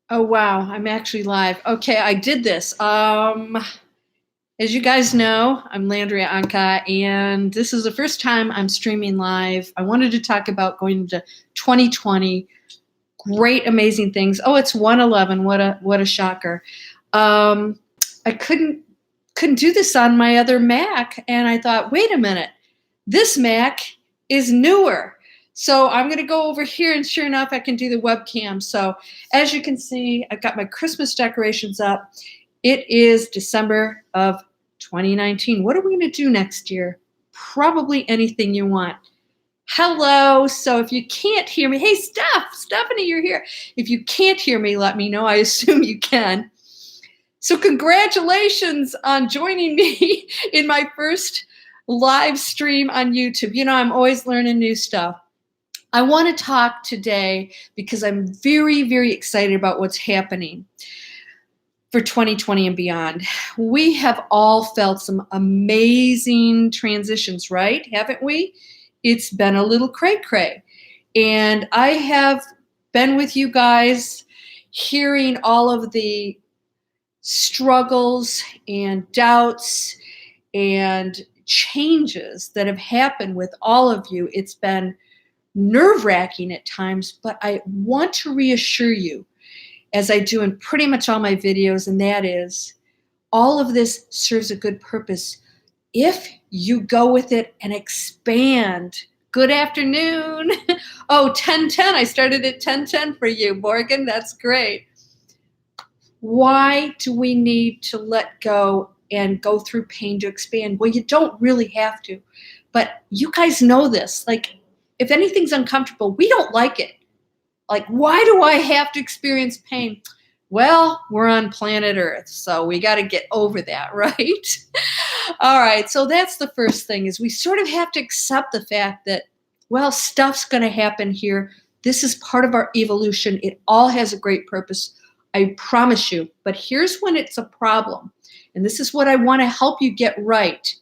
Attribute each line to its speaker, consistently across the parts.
Speaker 1: Oh wow, I'm actually live. Okay, I did this. As you guys know, I'm Landria Onkka, and this is the first time I'm streaming live. I wanted to talk about going into 2020. Great, amazing things. Oh, it's 111. What a shocker. Um, I couldn't do this on my other Mac, and I thought, wait a minute, this Mac is newer. So I'm going to go over here, and sure enough, I can do the webcam. So as you can see, I've got my Christmas decorations up. It is December of 2019. What are we going to do next year? Probably anything you want. Hello. So if you can't hear me, hey, Stephanie, you're here. If you can't hear me, let me know. I assume you can. So congratulations on joining me in my first live stream on YouTube. You know, I'm always learning new stuff. I want to talk today because I'm very, very excited about what's happening for 2020 and beyond. We have all felt some amazing transitions, right? Haven't we? It's been a little cray-cray. And I have been with you guys hearing all of the struggles and doubts and changes that have happened with all of you. It's been nerve-wracking at times, but I want to reassure you, as I do in pretty much all my videos, and that is, all of this serves a good purpose if you go with it and expand. Good afternoon. Oh, 10:10. I started at 10:10 for you, Morgan. That's great. Why do we need to let go and go through pain to expand? Well, you don't really have to, but you guys know this. Like, if anything's uncomfortable, we don't like it. Like, why do I have to experience pain? Well, we're on planet Earth, so we got to get over that, right? All right, so that's the first thing, is we sort of have to accept the fact that, well, stuff's going to happen here. This is part of our evolution. It all has a great purpose, I promise you. But here's when it's a problem, and this is what I want to help you get right.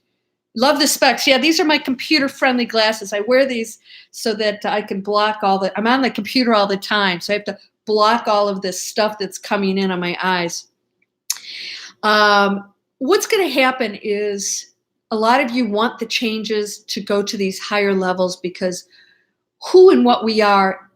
Speaker 1: Love the specs. Yeah, these are my computer-friendly glasses. I wear these so that I can block I'm on the computer all the time, so I have to block all of this stuff that's coming in on my eyes. What's going to happen is a lot of you want the changes to go to these higher levels because who and what we are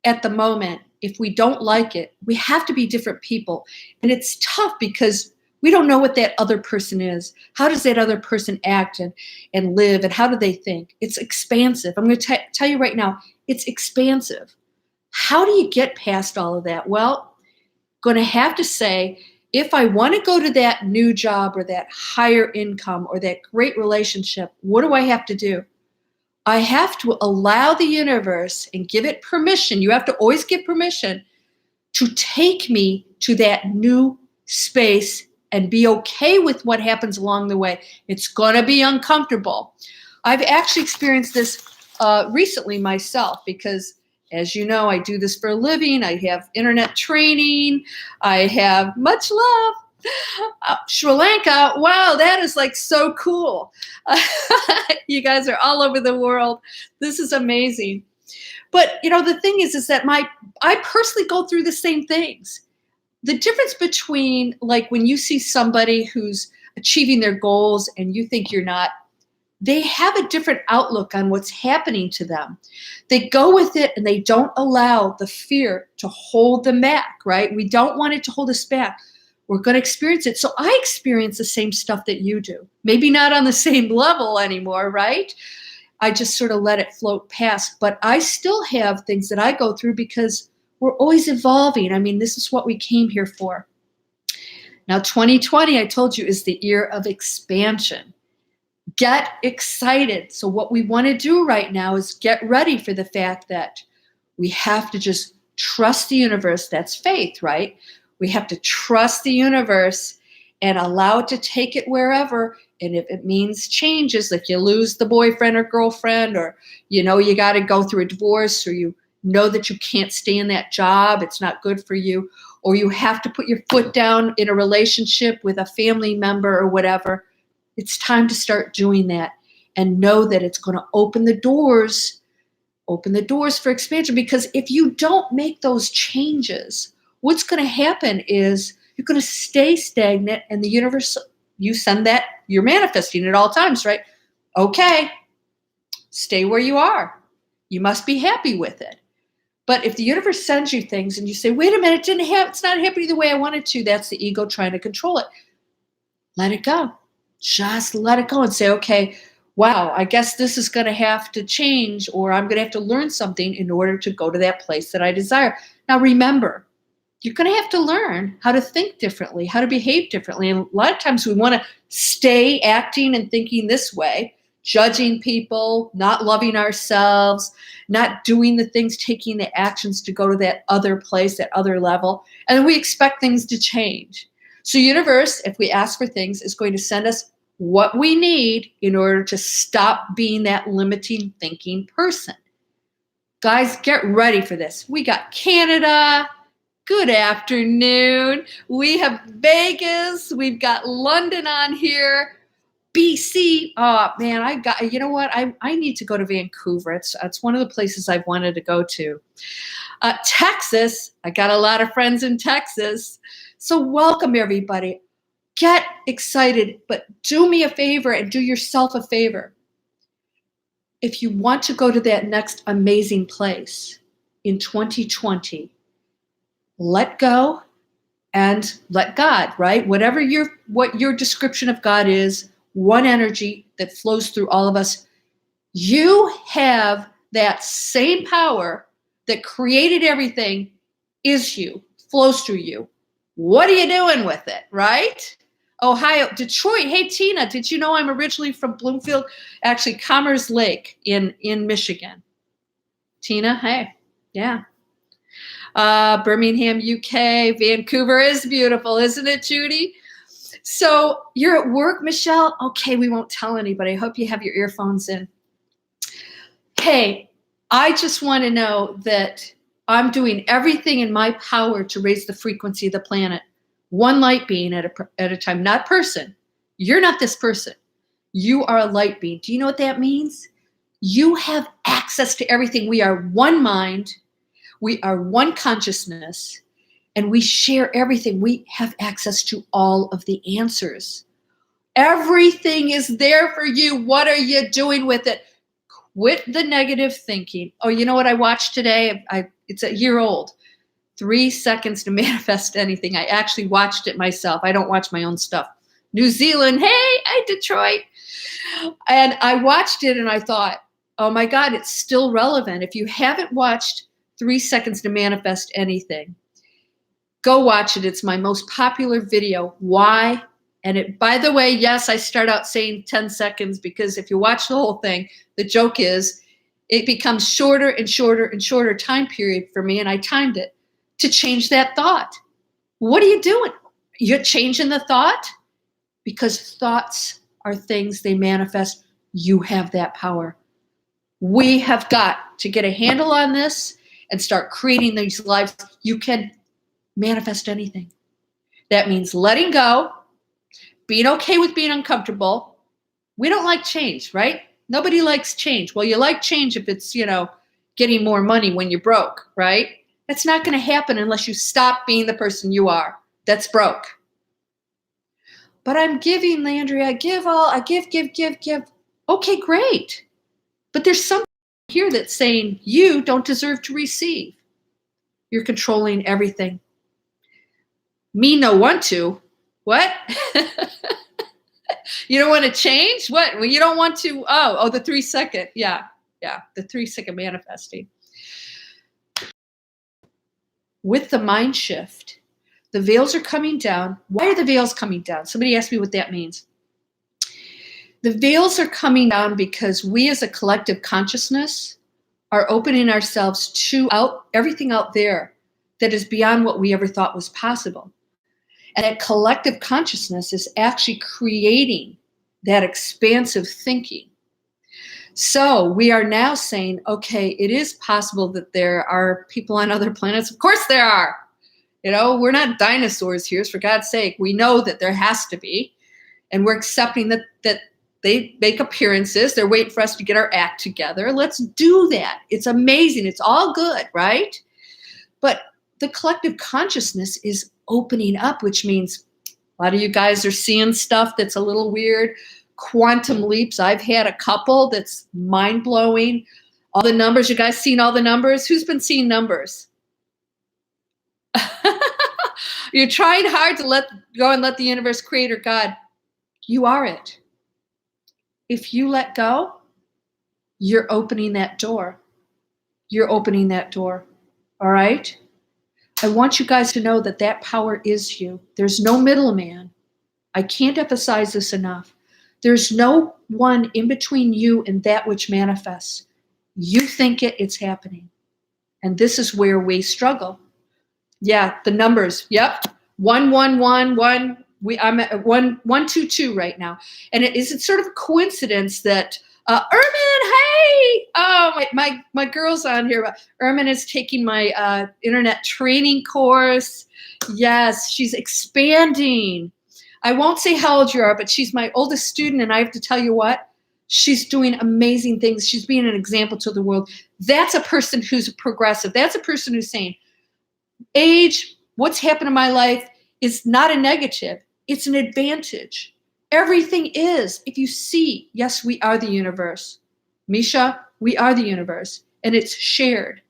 Speaker 1: at the moment, if we don't like it, we have to be different people. And it's tough because we don't know what that other person is. How does that other person act and live, and how do they think? It's expansive. I'm going to tell you right now, it's expansive. How do you get past all of that? Well, going to have to say, if I want to go to that new job or that higher income or that great relationship, what do I have to do? I have to allow the universe and give it permission. You have to always give permission to take me to that new space and be okay with what happens along the way. It's going to be uncomfortable. I've actually experienced this recently myself because, as you know, I do this for a living. I have internet training. I have much love. Sri Lanka, wow, that is like so cool. You guys are all over the world. This is amazing. But, you know, the thing is that I personally go through the same things. The difference between, like, when you see somebody who's achieving their goals and you think you're not, they have a different outlook on what's happening to them. They go with it and they don't allow the fear to hold them back, right? We don't want it to hold us back. We're going to experience it. So I experience the same stuff that you do. Maybe not on the same level anymore, right? I just sort of let it float past. But I still have things that I go through because we're always evolving. I mean, this is what we came here for. Now, 2020, I told you, is the year of expansion. Get excited. So what we want to do right now is get ready for the fact that we have to just trust the universe. That's faith, right? We have to trust the universe and allow it to take it wherever. And if it means changes, like you lose the boyfriend or girlfriend, or you know you got to go through a divorce, or you know that you can't stay in that job, it's not good for you, or you have to put your foot down in a relationship with a family member or whatever, it's time to start doing that and know that it's going to open the doors for expansion. Because if you don't make those changes, what's going to happen is you're going to stay stagnant, and the universe, you send that, you're manifesting at all times, right? Okay, stay where you are. You must be happy with it. But if the universe sends you things and you say, wait a minute, it's not happening the way I wanted to, that's the ego trying to control it. Let it go. Just let it go and say, okay, wow, I guess this is going to have to change, or I'm going to have to learn something in order to go to that place that I desire. Now, remember, you're going to have to learn how to think differently, how to behave differently. And a lot of times we want to stay acting and thinking this way, judging people, not loving ourselves, not doing the things, taking the actions to go to that other place, that other level. And we expect things to change. So universe, if we ask for things, is going to send us what we need in order to stop being that limiting thinking person. Guys, get ready for this. We got Canada. Good afternoon. We have Vegas. We've got London on here. BC. Oh, man, you know what? I need to go to Vancouver. It's one of the places I've wanted to go to. Texas. I got a lot of friends in Texas. So welcome, everybody. Get excited, but do me a favor and do yourself a favor. If you want to go to that next amazing place in 2020, let go and let God, right? What your description of God is, one energy that flows through all of us. You have that same power that created everything, is you, flows through you. What are you doing with it, right? Ohio, Detroit. Hey, Tina, did you know I'm originally from Bloomfield? Actually, Commerce Lake in Michigan. Tina, hey, yeah. Birmingham, UK, Vancouver is beautiful, isn't it, Judy? So you're at work, Michelle? Okay, we won't tell anybody. I hope you have your earphones in. Hey, I just want to know that I'm doing everything in my power to raise the frequency of the planet. One light being at a time, not person. You're not this person. You are a light being. Do you know what that means? You have access to everything. We are one mind. We are one consciousness, and we share everything. We have access to all of the answers. Everything is there for you. What are you doing with it? Quit the negative thinking. Oh, you know what I watched today? It's a year old. 3 seconds to manifest anything. I actually watched it myself. I don't watch my own stuff. New Zealand, hey, Detroit. And I watched it and I thought, oh my God, it's still relevant. If you haven't watched 3 seconds to manifest anything, go watch it. It's my most popular video. Why? And it, by the way, yes, I start out saying 10 seconds because if you watch the whole thing, the joke is it becomes shorter and shorter and shorter time period for me. And I timed it to change that thought. What are you doing? You're changing the thought? Because thoughts are things, they manifest. You have that power. We have got to get a handle on this and start creating these lives. You can manifest anything. That means letting go, being okay with being uncomfortable. We don't like change, right? Nobody likes change. Well, you like change if it's, getting more money when you're broke, right? That's not going to happen unless you stop being the person you are. That's broke. But I'm giving, Landria. I give. Okay, great. But there's something here that's saying you don't deserve to receive. You're controlling everything. Me no want to. What? You don't want to change? What? Well, you don't want to. Oh, the 3 second. Yeah. The 3 second manifesting. With the mind shift, the veils are coming down. Why are the veils coming down? Somebody asked me what that means. The veils are coming down because we as a collective consciousness are opening ourselves to everything out there that is beyond what we ever thought was possible. And that collective consciousness is actually creating that expansive thinking. So we are now saying, okay, it is possible that there are people on other planets. Of course there are. We're not dinosaurs here, for God's sake. We know that there has to be. And we're accepting that they make appearances. They're waiting for us to get our act together. Let's do that. It's amazing. It's all good, right? But the collective consciousness is opening up, which means a lot of you guys are seeing stuff that's a little weird. Quantum leaps. I've had a couple that's mind-blowing. All the numbers. You guys seen all the numbers? Who's been seeing numbers? You're trying hard to let go and let the universe, creator, God, you are it. If you let go, you're opening that door. You're opening that door. All right? I want you guys to know that that power is you. There's no middleman. I can't emphasize this enough. There's no one in between you and that which manifests. You think it, it's happening. And this is where we struggle. Yeah, the numbers. Yep. 111. I'm at 122 right now. And it's sort of a coincidence that Ermin, hey! Oh, my girl's on here. Ermin is taking my internet training course. Yes, she's expanding. I won't say how old you are, but she's my oldest student, and I have to tell you what, she's doing amazing things. She's being an example to the world. That's a person who's progressive. That's a person who's saying, age, what's happened in my life is not a negative. It's an advantage. Everything is. If you see, yes, we are the universe. Misha, we are the universe, and it's shared.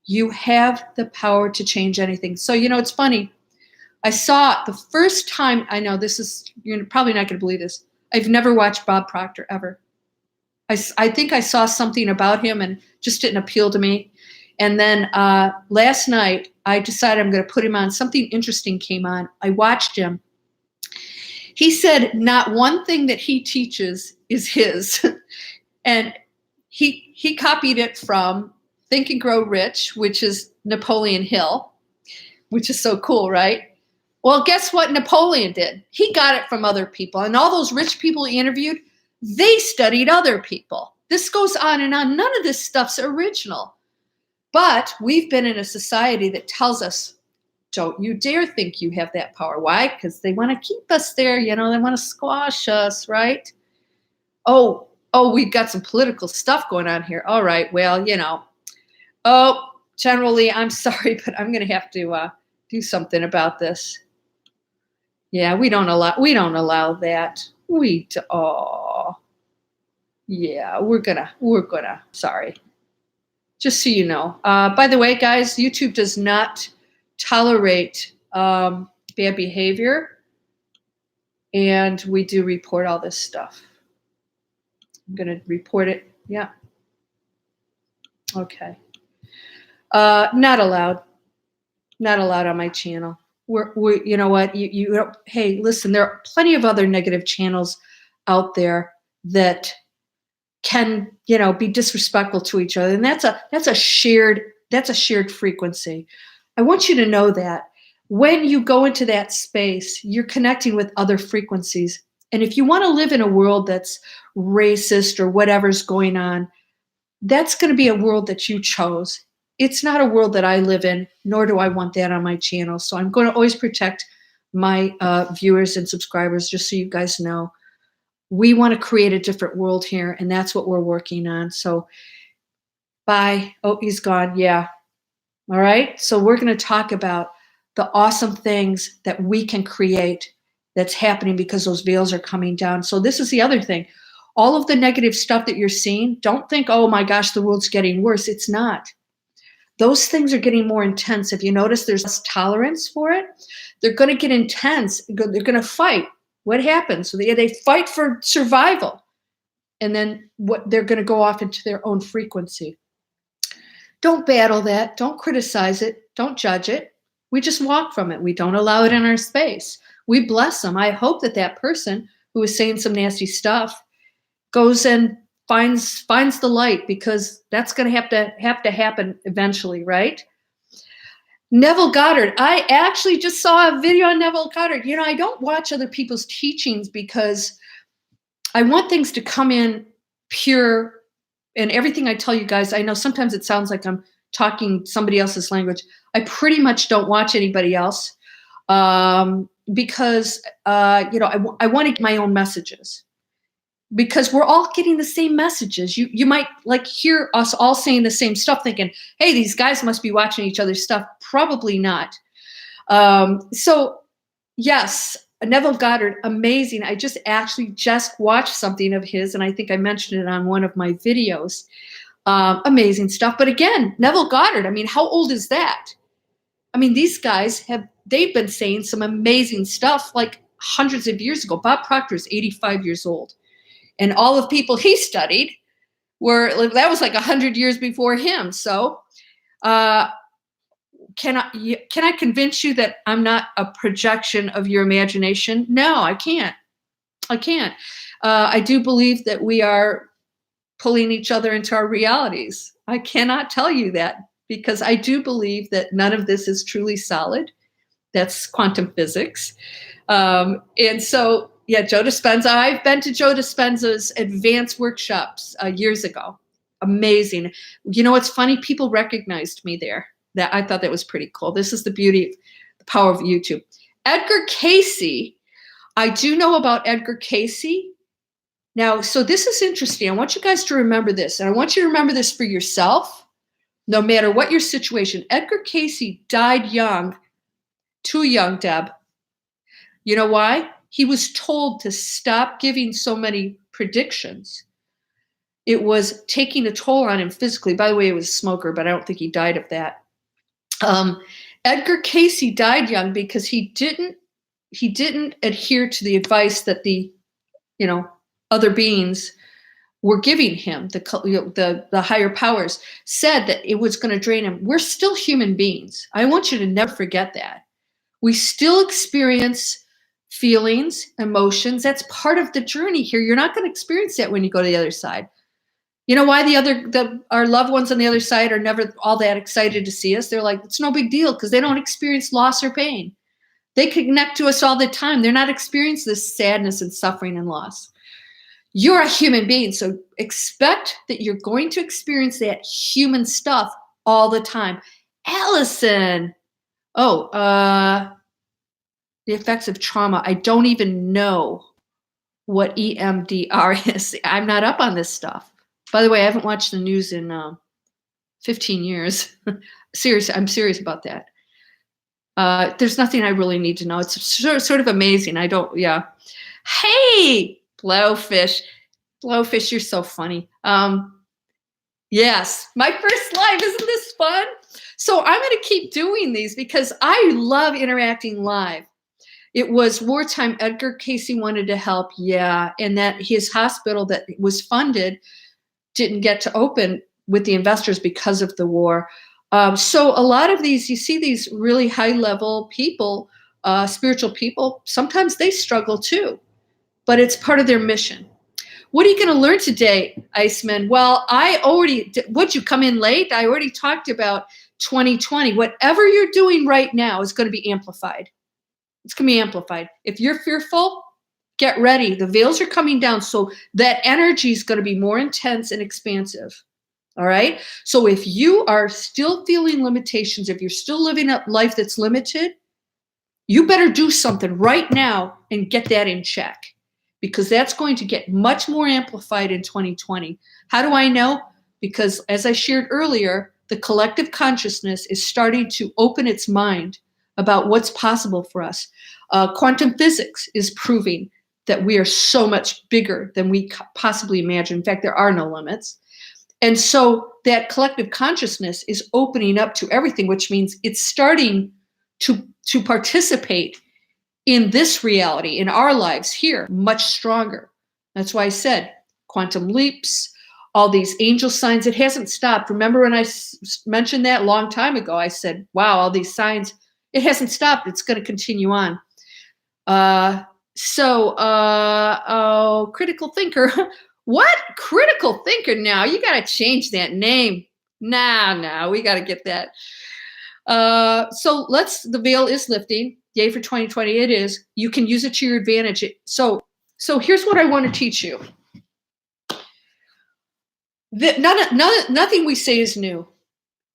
Speaker 1: You have the power to change anything. So, it's funny. I saw the first time, I know this is, you're probably not going to believe this. I've never watched Bob Proctor ever. I think I saw something about him and just didn't appeal to me. And then last night, I decided I'm going to put him on. Something interesting came on. I watched him. He said not one thing that he teaches is his. And he copied it from Think and Grow Rich, which is Napoleon Hill, which is so cool, right? Well, guess what Napoleon did? He got it from other people. And all those rich people he interviewed, they studied other people. This goes on and on. None of this stuff's original. But we've been in a society that tells us, don't you dare think you have that power. Why? Because they want to keep us there. They want to squash us, right? Oh, we've got some political stuff going on here. All right, well, generally, I'm sorry, but I'm going to have to do something about this. Yeah, we don't allow that. Yeah, we're gonna, sorry. Just so you know. By the way, guys, YouTube does not tolerate bad behavior, and we do report all this stuff. I'm gonna report it. Yeah. Okay. Not allowed. Not allowed on my channel. We're you know what? Hey, listen, there are plenty of other negative channels out there that can, be disrespectful to each other. And that's a shared frequency. I want you to know that when you go into that space, you're connecting with other frequencies. And if you want to live in a world that's racist or whatever's going on, that's going to be a world that you chose. It's not a world that I live in, nor do I want that on my channel. So I'm going to always protect my viewers and subscribers, just so you guys know. We want to create a different world here, and that's what we're working on. So bye. Oh, he's gone. Yeah. All right. So we're going to talk about the awesome things that we can create that's happening because those veils are coming down. So this is the other thing. All of the negative stuff that you're seeing, don't think, oh my gosh, the world's getting worse. It's not. Those things are getting more intense. If you notice, there's less tolerance for it. They're going to get intense. They're going to fight. What happens? So they fight for survival. And then they're going to go off into their own frequency. Don't battle that. Don't criticize it. Don't judge it. We just walk from it. We don't allow it in our space. We bless them. I hope that person who is saying some nasty stuff goes and finds the light, because that's going to have to happen eventually, right? Neville Goddard. I actually just saw a video on Neville Goddard. I don't watch other people's teachings because I want things to come in pure. And everything I tell you guys, I know sometimes it sounds like I'm talking somebody else's language. I pretty much don't watch anybody else because, I want to get my own messages. because we're all getting the same messages. You might like hear us all saying the same stuff, thinking, "Hey, these guys must be watching each other's stuff." Probably not. So yes, Neville Goddard, amazing. I just watched something of his, and I think I mentioned it on one of my videos. Amazing stuff. But again, Neville Goddard, I mean, how old is that? I mean, these guys they've been saying some amazing stuff like hundreds of years ago. Bob Proctor is 85 years old. And all the people he studied that was like 100 years before him. So can I convince you that I'm not a projection of your imagination? No, I can't. I do believe that we are pulling each other into our realities. I cannot tell you that because I do believe that none of this is truly solid. That's quantum physics. And so, yeah, Joe Dispenza, I've been to Joe Dispenza's advanced workshops years ago. Amazing. You know, what's funny? People recognized me there. That I thought that was pretty cool. This is the beauty, the power of YouTube. Edgar Cayce, I do know about Edgar Cayce. Now, so this is interesting. I want you guys to remember this, and I want you to remember this for yourself, no matter what your situation. Edgar Cayce died young, too young, Deb. You know why? He was told to stop giving so many predictions. It was taking a toll on him physically. By the way, he was a smoker, but I don't think he died of that. Edgar Cayce died young because he didn't adhere to the advice that the other beings were giving him. The higher powers said that it was going to drain him. We're still human beings. I want you to never forget that. We still experience feelings, emotions. That's part of the journey here. You're not going to experience that when you go to the other side. You know why our loved ones on the other side are never all that excited to see us? They're like, it's no big deal because they don't experience loss or pain. They connect to us all the time. They're not experiencing this sadness and suffering and loss. You're a human being, so expect that you're going to experience that human stuff all the time. Allison, the effects of trauma. I don't even know what EMDR is. I'm not up on this stuff. By the way, I haven't watched the news in 15 years. I'm serious about that. There's nothing I really need to know. It's sort of amazing. Hey, Blowfish, you're so funny. Yes, my first live. Isn't this fun? So I'm going to keep doing these because I love interacting live. It was wartime. Edgar Cayce wanted to help. Yeah. And that his hospital that was funded didn't get to open with the investors because of the war. So a lot of these, you see these really high level people, spiritual people, sometimes they struggle too, but it's part of their mission. What are you going to learn today, Iceman? Well, would you come in late? I already talked about 2020. Whatever you're doing right now is going to be amplified. It's going to be amplified. If you're fearful, get ready. The veils are coming down. So that energy is going to be more intense and expansive. All right. So if you are still feeling limitations, if you're still living a life that's limited, you better do something right now and get that in check, because that's going to get much more amplified in 2020. How do I know? Because as I shared earlier, the collective consciousness is starting to open its mind about what's possible for us. Quantum physics is proving that we are so much bigger than we possibly imagine. In fact, there are no limits. And so that collective consciousness is opening up to everything, which means it's starting to participate in this reality, in our lives here, much stronger. That's why I said quantum leaps, all these angel signs, it hasn't stopped. Remember when I mentioned that a long time ago, I said, wow, all these signs, it hasn't stopped. It's going to continue on. Critical thinker. What? Critical thinker now? You got to change that name. No, we got to get that. The veil is lifting. Yay for 2020. It is. You can use it to your advantage. So here's what I want to teach you. Nothing we say is new.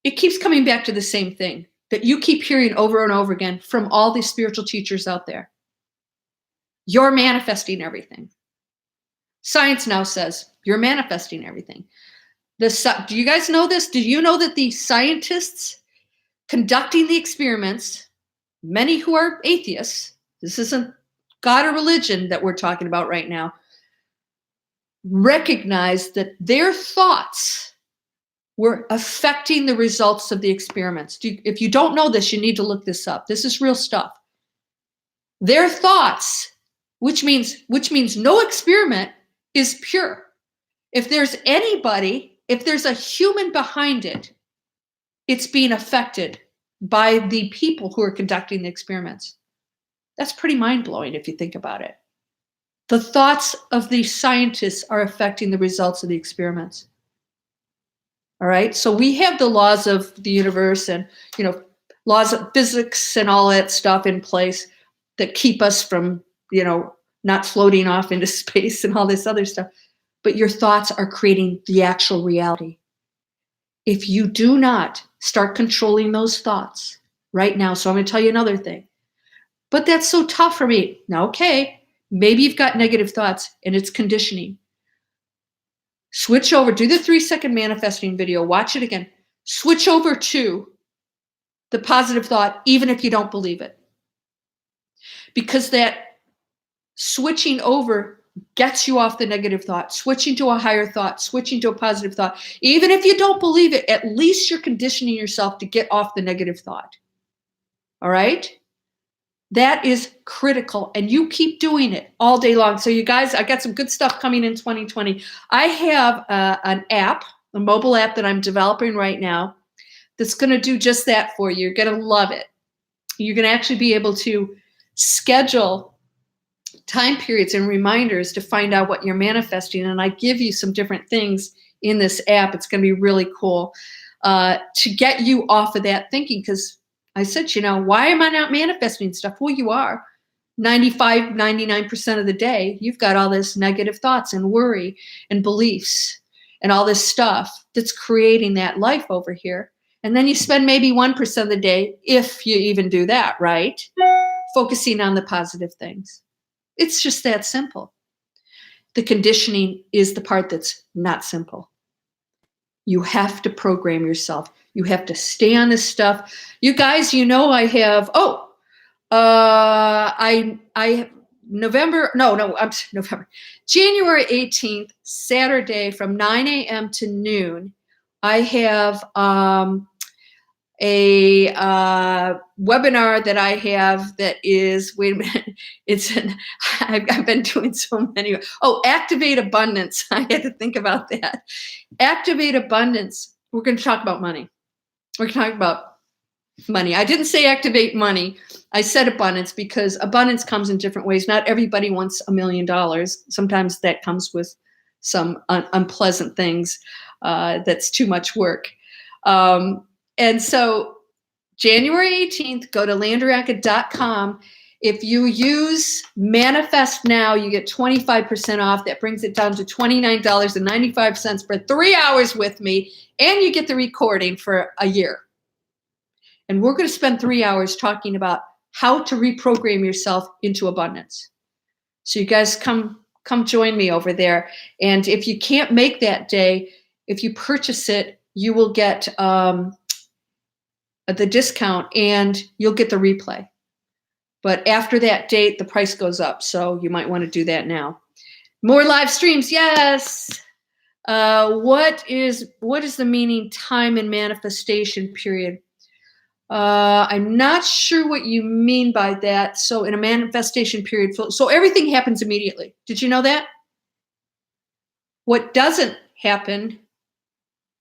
Speaker 1: It keeps coming back to the same thing that you keep hearing over and over again from all these spiritual teachers out there. You're manifesting everything. Science now says you're manifesting everything. Do you guys know this? Do you know that the scientists conducting the experiments, many who are atheists, this isn't God or religion that we're talking about right now, recognize that their thoughts were affecting the results of the experiments. If you don't know this, you need to look this up. This is real stuff. Their thoughts, which means no experiment is pure. If there's anybody, if there's a human behind it, it's being affected by the people who are conducting the experiments. That's pretty mind-blowing if you think about it. The thoughts of the scientists are affecting the results of the experiments. All right, so we have the laws of the universe and, laws of physics and all that stuff in place that keep us from, not floating off into space and all this other stuff. But your thoughts are creating the actual reality. If you do not start controlling those thoughts right now, so I'm going to tell you another thing. But that's so tough for me. Now, okay, maybe you've got negative thoughts and it's conditioning. Switch over, do the 3-second manifesting video, watch it again. Switch over to the positive thought, even if you don't believe it. Because that switching over gets you off the negative thought, switching to a higher thought, switching to a positive thought. Even if you don't believe it, at least you're conditioning yourself to get off the negative thought. All right? That is critical, and you keep doing it all day long. So you guys, I got some good stuff coming in 2020. I have an app, a mobile app that I'm developing right now that's going to do just that for you. You're going to love it. You're going to actually be able to schedule time periods and reminders to find out what you're manifesting, and I give you some different things in this app. It's going to be really cool to get you off of that thinking, because I said, why am I not manifesting stuff? Well, you are. 95, 99% of the day, you've got all this negative thoughts and worry and beliefs and all this stuff that's creating that life over here. And then you spend maybe 1% of the day, if you even do that, right, focusing on the positive things. It's just that simple. The conditioning is the part that's not simple. You have to program yourself. You have to stay on this stuff. You guys, I have, January 18th, Saturday from 9 a.m. to noon, I have a webinar that I have that is, wait a minute, I've been doing so many. Activate Abundance. I had to think about that. Activate Abundance. We're going to talk about money. We're going to talk about money. I didn't say activate money. I said abundance because abundance comes in different ways. Not everybody wants $1 million. Sometimes that comes with some unpleasant things. That's too much work. And so January 18th, go to landriaonkka.com. If you use Manifest Now, you get 25% off. That brings it down to $29.95 for 3 hours with me, and you get the recording for a year. And we're going to spend 3 hours talking about how to reprogram yourself into abundance. So you guys come join me over there. And if you can't make that day, if you purchase it, you will get the discount and you'll get the replay. But after that date, the price goes up. So you might want to do that now. More live streams. Yes. What is the meaning time and manifestation period? I'm not sure what you mean by that. So in a manifestation period, so everything happens immediately. Did you know that? What doesn't happen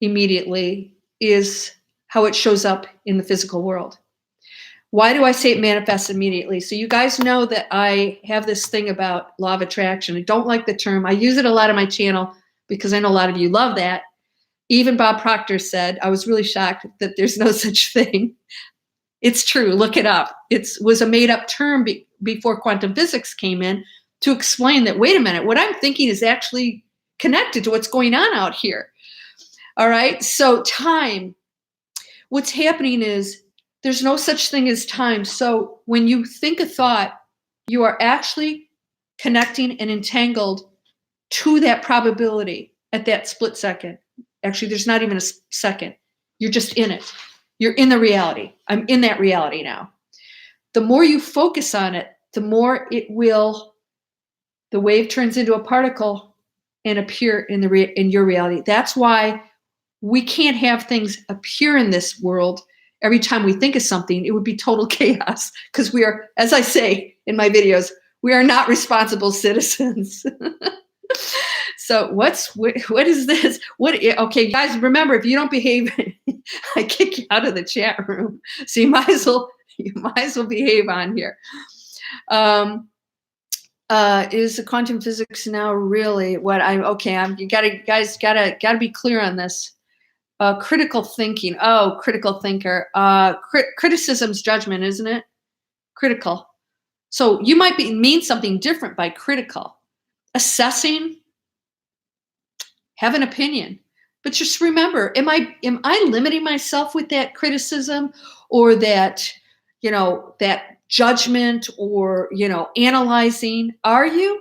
Speaker 1: immediately is how it shows up in the physical world. Why do I say it manifests immediately? So you guys know that I have this thing about law of attraction. I don't like the term. I use it a lot on my channel because I know a lot of you love that. Even Bob Proctor said, I was really shocked that there's no such thing. It's true. Look it up. It was a made-up term before quantum physics came in to explain that, wait a minute, what I'm thinking is actually connected to what's going on out here. All right? So time. What's happening is there's no such thing as time. So when you think a thought, you are actually connecting and entangled to that probability at that split second. Actually, there's not even a second. You're just in it. You're in the reality. I'm in that reality now. The more you focus on it, the more it will, the wave turns into a particle and appear in your reality. That's why we can't have things appear in this world every time we think of something. It would be total chaos because we are, as I say in my videos, we are not responsible citizens. So what is this? Okay, guys, remember, if you don't behave, I kick you out of the chat room. So you might as well behave on here. Is the quantum physics now really what you gotta be clear on this. Critical thinking. Oh, critical thinker. Criticism's judgment, isn't it? Critical. So you might mean something different by critical. Assessing, have an opinion. But just remember, am I limiting myself with that criticism or that, that judgment or, analyzing? Are you?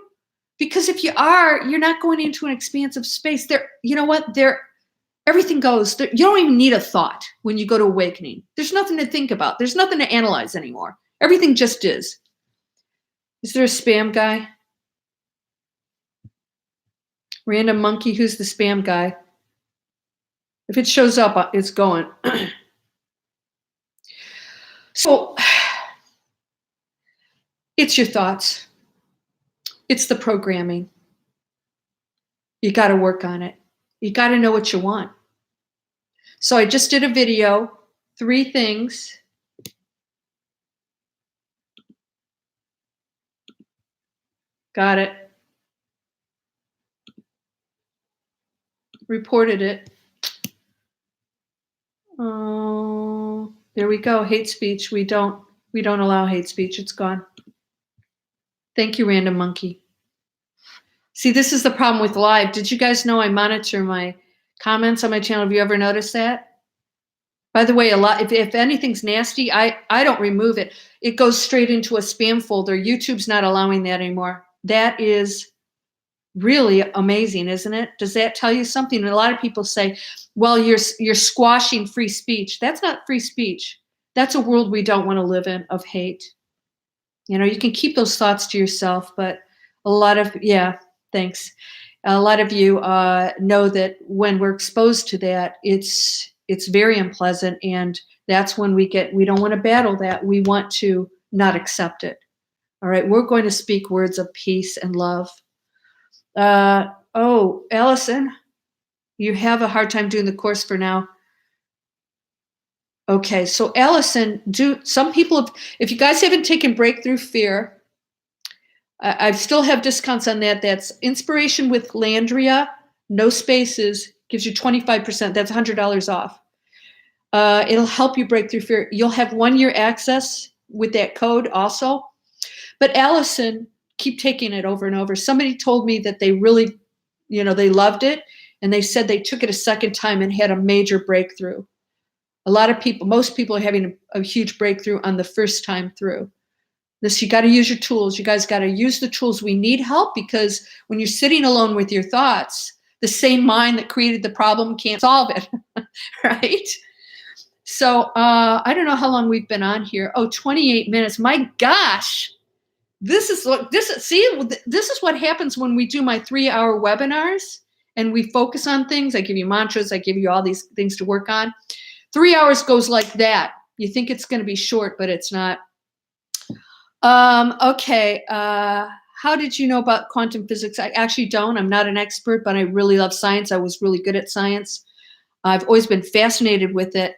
Speaker 1: Because if you are, you're not going into an expansive space. Everything goes. You don't even need a thought when you go to awakening. There's nothing to think about. There's nothing to analyze anymore. Everything just is. Is there a spam guy? Random monkey, who's the spam guy? If it shows up, it's going. So it's your thoughts. It's the programming. You got to work on it. You got to know what you want. So I just did a video, 3 things. Got it. Reported it. Oh, there we go. Hate speech. We don't allow hate speech. It's gone. Thank you, Random Monkey. See, this is the problem with live. Did you guys know I monitor my comments on my channel? Have you ever noticed that? By the way, if anything's nasty, I don't remove it. It goes straight into a spam folder. YouTube's not allowing that anymore. That is really amazing, isn't it? Does that tell you something? And a lot of people say, well, you're squashing free speech. That's not free speech. That's a world we don't want to live in, of hate. You can keep those thoughts to yourself, but a lot of you know that when we're exposed to that, it's very unpleasant, and that's when we don't want to battle that. We want to not accept it. All right, we're going to speak words of peace and love. Allison, you have a hard time doing the course for now. Okay, so Allison, some people, if you guys haven't taken Breakthrough Fear, I still have discounts on that. That's Inspiration with Landria, no spaces, gives you 25%. That's $100 off. It'll help you break through fear. You'll have 1-year access with that code also. But Allison, keep taking it over and over. Somebody told me that they really, they loved it, and they said they took it a second time and had a major breakthrough. Most people are having a huge breakthrough on the first time through. You got to use your tools. You guys got to use the tools. We need help because when you're sitting alone with your thoughts, the same mind that created the problem can't solve it, right? So I don't know how long we've been on here. 28 minutes. My gosh. This is what happens when we do my 3-hour webinars and we focus on things. I give you mantras. I give you all these things to work on. 3 hours goes like that. You think it's going to be short, but it's not. Okay. How did you know about quantum physics? I actually don't. I'm not an expert, but I really love science. I was really good at science. I've always been fascinated with it.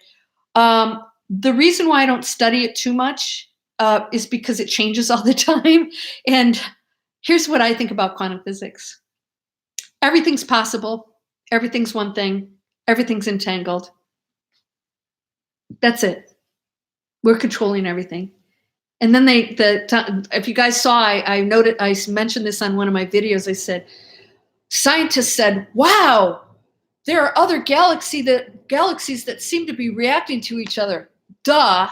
Speaker 1: The reason why I don't study it too much is because it changes all the time. And here's what I think about quantum physics. Everything's possible. Everything's one thing. Everything's entangled. That's it. We're controlling everything. And then if you guys saw, I mentioned this on one of my videos. I said, scientists said, wow, there are other galaxies that seem to be reacting to each other. Duh.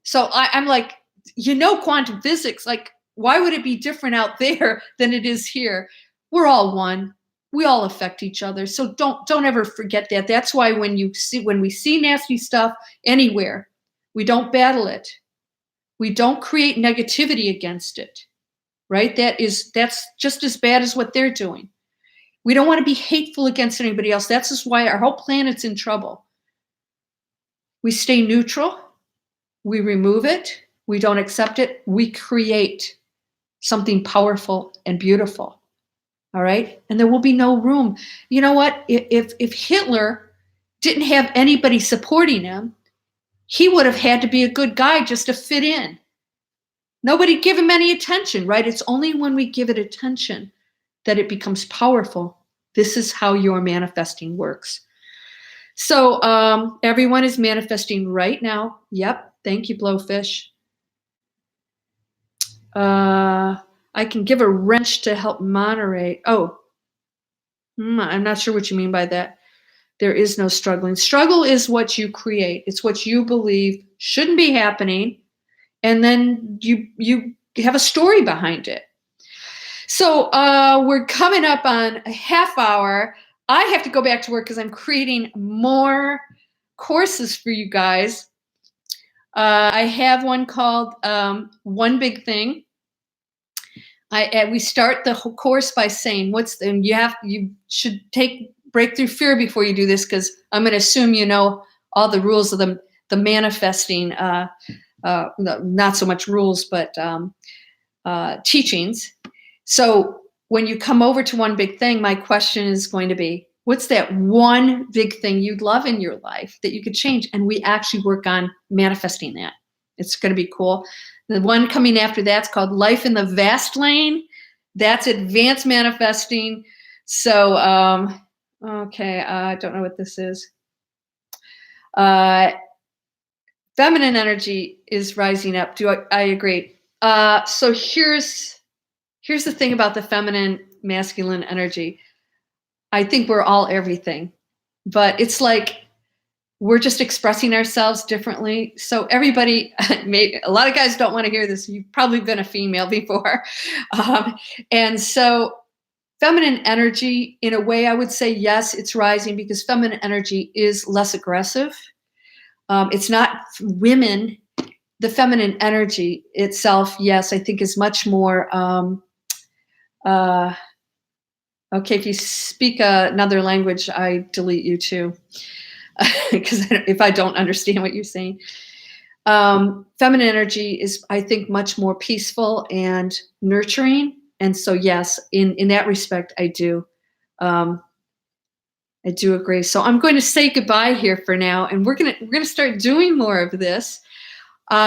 Speaker 1: So I'm like, quantum physics, like, why would it be different out there than it is here? We're all one. We all affect each other. So don't ever forget that. That's why when we see nasty stuff anywhere, we don't battle it. We don't create negativity against it. Right? That's just as bad as what they're doing. We don't want to be hateful against anybody else. That's just why our whole planet's in trouble. We stay neutral. We remove it. We don't accept it. We create something powerful and beautiful. All right. And there will be no room. You know what? If Hitler didn't have anybody supporting him, he would have had to be a good guy just to fit in. Nobody give him any attention, right? It's only when we give it attention that it becomes powerful. This is how your manifesting works. So everyone is manifesting right now. Yep. Thank you, Blowfish. I can give a wrench to help moderate. Oh, I'm not sure what you mean by that. There is no struggling. Struggle is what you create. It's what you believe shouldn't be happening. And then you have a story behind it. So we're coming up on a half hour. I have to go back to work because I'm creating more courses for you guys. I have one called One Big Thing. We start the whole course by saying you should take Breakthrough Fear before you do this, because I'm going to assume you know all the rules of the manifesting, not so much rules, but teachings. So when you come over to One Big Thing, my question is going to be, what's that one big thing you'd love in your life that you could change? And we actually work on manifesting that. It's going to be cool. The one coming after that's called Life in the Vast Lane. That's advanced manifesting. So, okay, I don't know what this is. Feminine energy is rising up. I agree. So here's the thing about the feminine, masculine energy. I think we're all everything, but it's like we're just expressing ourselves differently. So everybody, a lot of guys don't want to hear this. You've probably been a female before. And so feminine energy, in a way, I would say, yes, it's rising because feminine energy is less aggressive. It's not women. The feminine energy itself, yes, I think is much more, okay, if you speak another language, I delete you too. Because if I don't understand what you're saying. Feminine energy is, I think, much more peaceful and nurturing. And so, yes, in that respect, I do agree. So I'm going to say goodbye here for now, and we're gonna start doing more of this.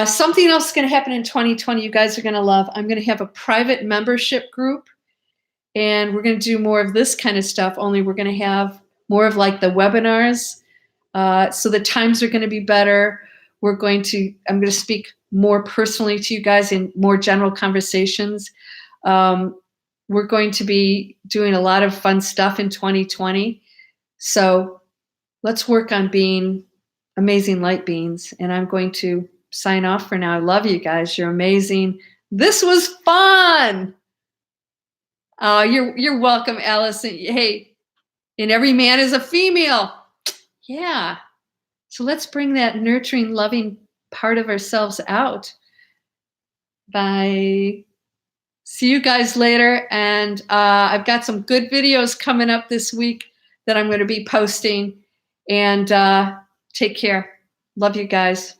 Speaker 1: Something else is going to happen in 2020 you guys are going to love. I'm going to have a private membership group, and we're going to do more of this kind of stuff, only we're going to have more of like the webinars. So the times are going to be better. I'm going to speak more personally to you guys in more general conversations. We're going to be doing a lot of fun stuff in 2020. So let's work on being amazing light beings. And I'm going to sign off for now. I love you guys. You're amazing. This was fun. You're welcome, Allison. Hey, and every man is a female. Yeah. So let's bring that nurturing, loving part of ourselves out. Bye. See you guys later. And I've got some good videos coming up this week that I'm going to be posting. And take care. Love you guys.